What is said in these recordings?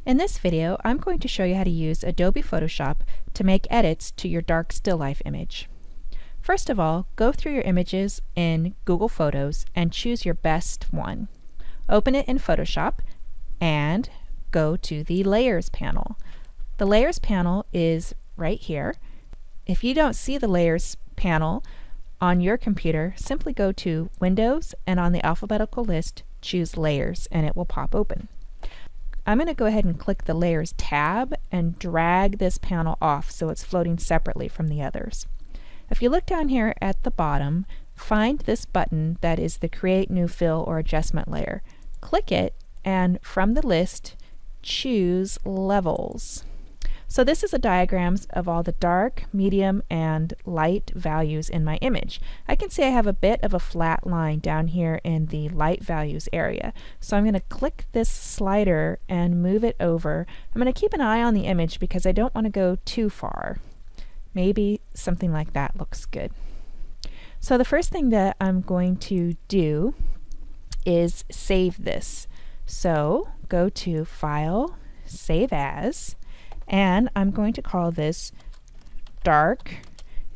In this video, I'm going to show you how to use Adobe Photoshop to make edits to your dark still life image. First of all, go through your images in Google Photos and choose your best one. Open it in Photoshop and go to the Layers panel. The Layers panel is right here. If you don't see the Layers panel on your computer, simply go to Windows and on the alphabetical list, choose Layers and it will pop open. I'm going to go ahead and click the Layers tab and drag this panel off so it's floating separately from the others. If you look down here at the bottom, find this button that is the Create New Fill or Adjustment Layer. Click it and from the list choose Levels. So this is the diagrams of all the dark, medium, and light values in my image. I can see I have a bit of a flat line down here in the light values area. So I'm going to click this slider and move it over. I'm going to keep an eye on the image because I don't want to go too far. Maybe something like that looks good. So the first thing that I'm going to do is save this. So go to File, Save As, and I'm going to call this Dark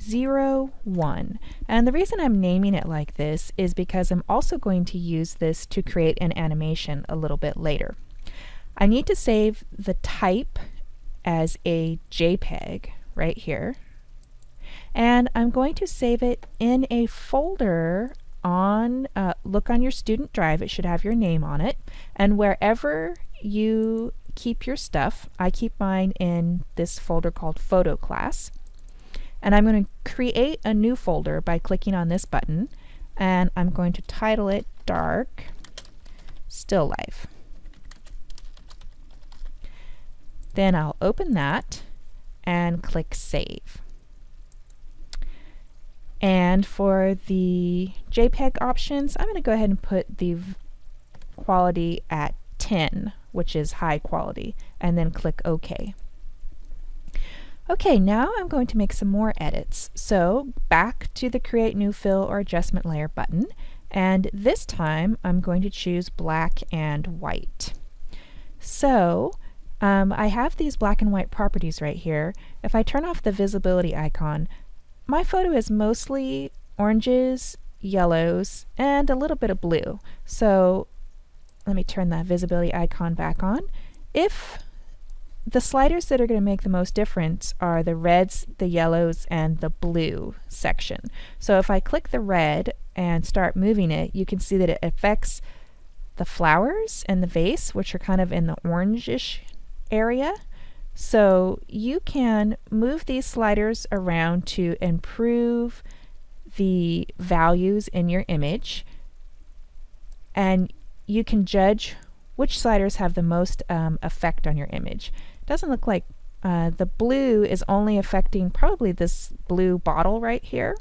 01. And the reason I'm naming it like this is because I'm also going to use this to create an animation a little bit later. I need to save the type as a JPEG right here. And I'm going to save it in a folder on, look on your student drive, it should have your name on it. And wherever you keep your stuff, I keep mine in this folder called Photo Class. And I'm going to create a new folder by clicking on this button. And I'm going to title it Dark Still Life. Then I'll open that and click Save. And for the JPEG options, I'm going to go ahead and put the quality at 10, which is high quality, and then click OK. Okay, now I'm going to make some more edits. So back to the Create New Fill or Adjustment Layer button, and this time I'm going to choose black and white. So I have these black and white properties right here. If I turn off the visibility icon, my photo is mostly oranges, yellows, and a little bit of blue. So let me turn that visibility icon back on. If the sliders that are going to make the most difference are the reds, the yellows, and the blue section. So if I click the red and start moving it, you can see that it affects the flowers and the vase, which are kind of in the orangish area. So you can move these sliders around to improve the values in your image, and you can judge which sliders have the most effect on your image. It doesn't look like the blue is only affecting probably this blue bottle right here,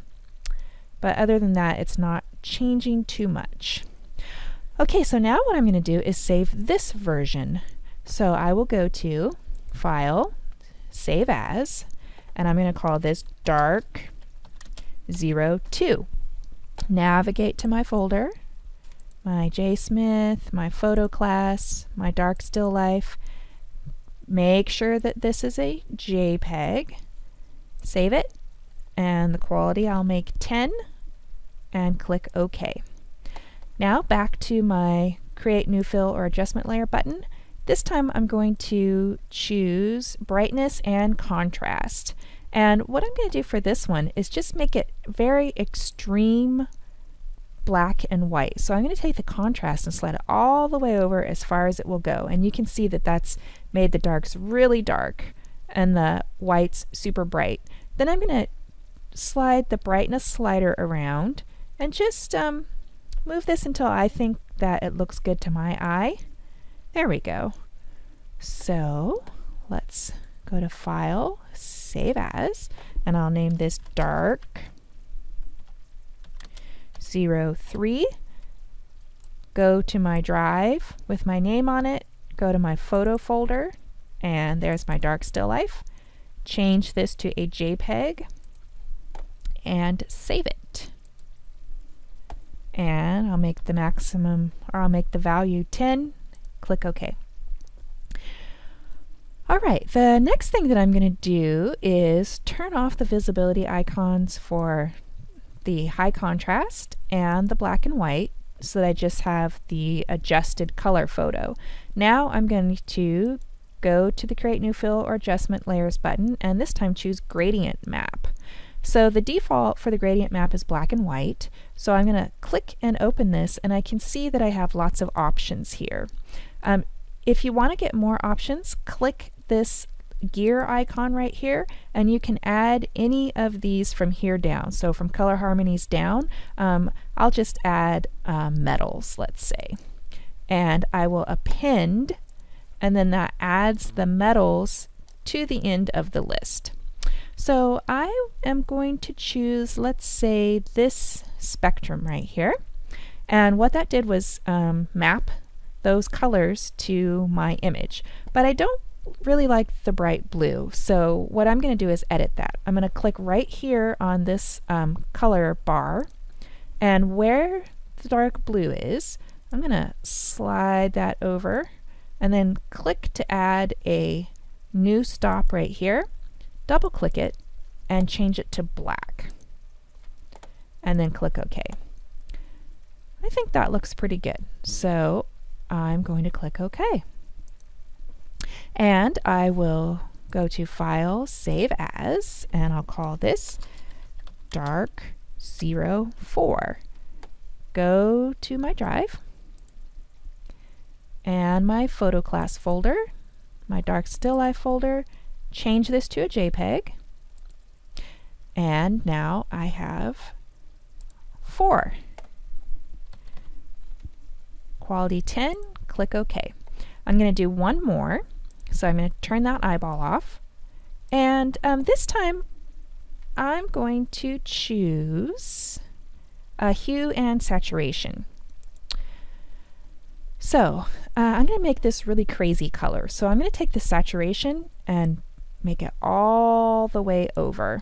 but other than that it's not changing too much. Okay, so now what I'm going to do is save this version. So I will go to File, Save As, and I'm going to call this Dark 02. Navigate to my folder, my JSmith, my Photo Class, my Dark Still Life. Make sure that this is a JPEG. Save it, and the quality I'll make 10, and click OK. Now back to my Create New Fill or Adjustment Layer button. This time I'm going to choose brightness and contrast. And what I'm going to do for this one is just make it very extreme black and white. So I'm going to take the contrast and slide it all the way over as far as it will go. And you can see that that's made the darks really dark and the whites super bright. Then I'm going to slide the brightness slider around and just move this until I think that it looks good to my eye. There we go. So let's go to File, Save As, and I'll name this Dark 03. Go to my drive with my name on it, go to my photo folder, and there's my Dark Still Life. Change this to a JPEG and save it. And I'll make the maximum, or I'll make the value 10. Click OK. Alright, the next thing that I'm going to do is turn off the visibility icons for the high contrast and the black and white so that I just have the adjusted color photo. Now I'm going to go to the Create New Fill or Adjustment Layers button and this time choose Gradient Map. So the default for the gradient map is black and white, so I'm going to click and open this and I can see that I have lots of options here. If you want to get more options, click this gear icon right here and you can add any of these from here down. So from color harmonies down, I'll just add metals, let's say. And I will append, and then that adds the metals to the end of the list. So I am going to choose, let's say, this spectrum right here. And what that did was map those colors to my image. But I don't really like the bright blue. So what I'm going to do is edit that. I'm going to click right here on this color bar. And where the dark blue is, I'm going to slide that over and then click to add a new stop right here. Double click it and change it to black and then click OK. I think that looks pretty good, so I'm going to click OK and I will go to File, Save As, and I'll call this Dark 04. Go to my drive and my photo class folder, my dark still life folder, change this to a JPEG, and now I have 4. Quality 10, click OK. I'm going to do one more, so I'm going to turn that eyeball off, and this time I'm going to choose a hue and saturation. So I'm going to make this really crazy color. So I'm going to take the saturation and make it all the way over.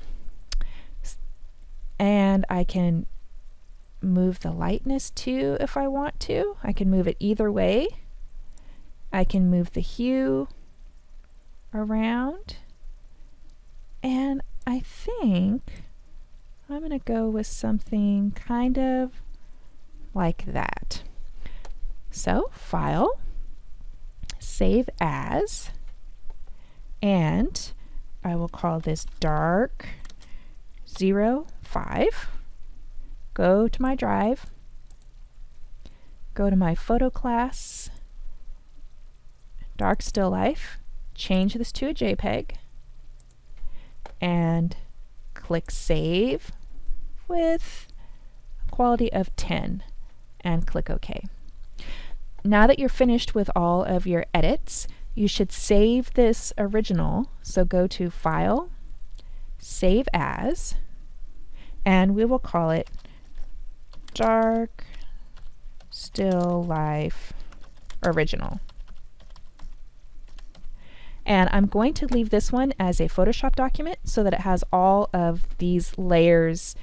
And I can move the lightness too if I want to. I can move it either way. I can move the hue around. And I think I'm going to go with something kind of like that. So, File, Save As, and I will call this Dark 05. Go to my drive, go to my photo class, Dark Still Life, change this to a JPEG, and click Save with quality of 10 and click OK. Now that you're finished with all of your edits, you should save this original. So go to File, Save As, and we will call it Dark Still Life Original. And I'm going to leave this one as a Photoshop document so that it has all of these layers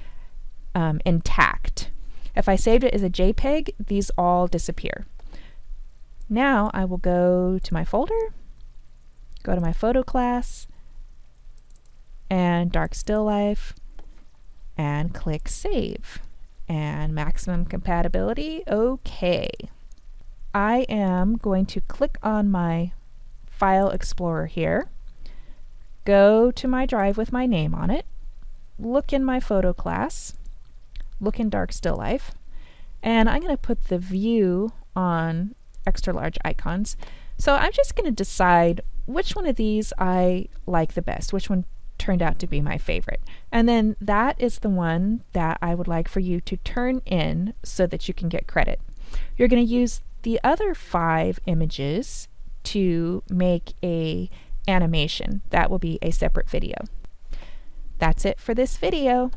intact. If I saved it as a JPEG, these all disappear. Now I will go to my folder, go to my photo class, and Dark Still Life, and click Save. And maximum compatibility, OK. I am going to click on my File Explorer here, go to my drive with my name on it, look in my photo class, look in Dark Still Life, and I'm going to put the view on extra large icons. So I'm just going to decide which one of these I like the best, which one turned out to be my favorite. And then that is the one that I would like for you to turn in so that you can get credit. You're going to use the other 5 images to make a animation. That will be a separate video. That's it for this video.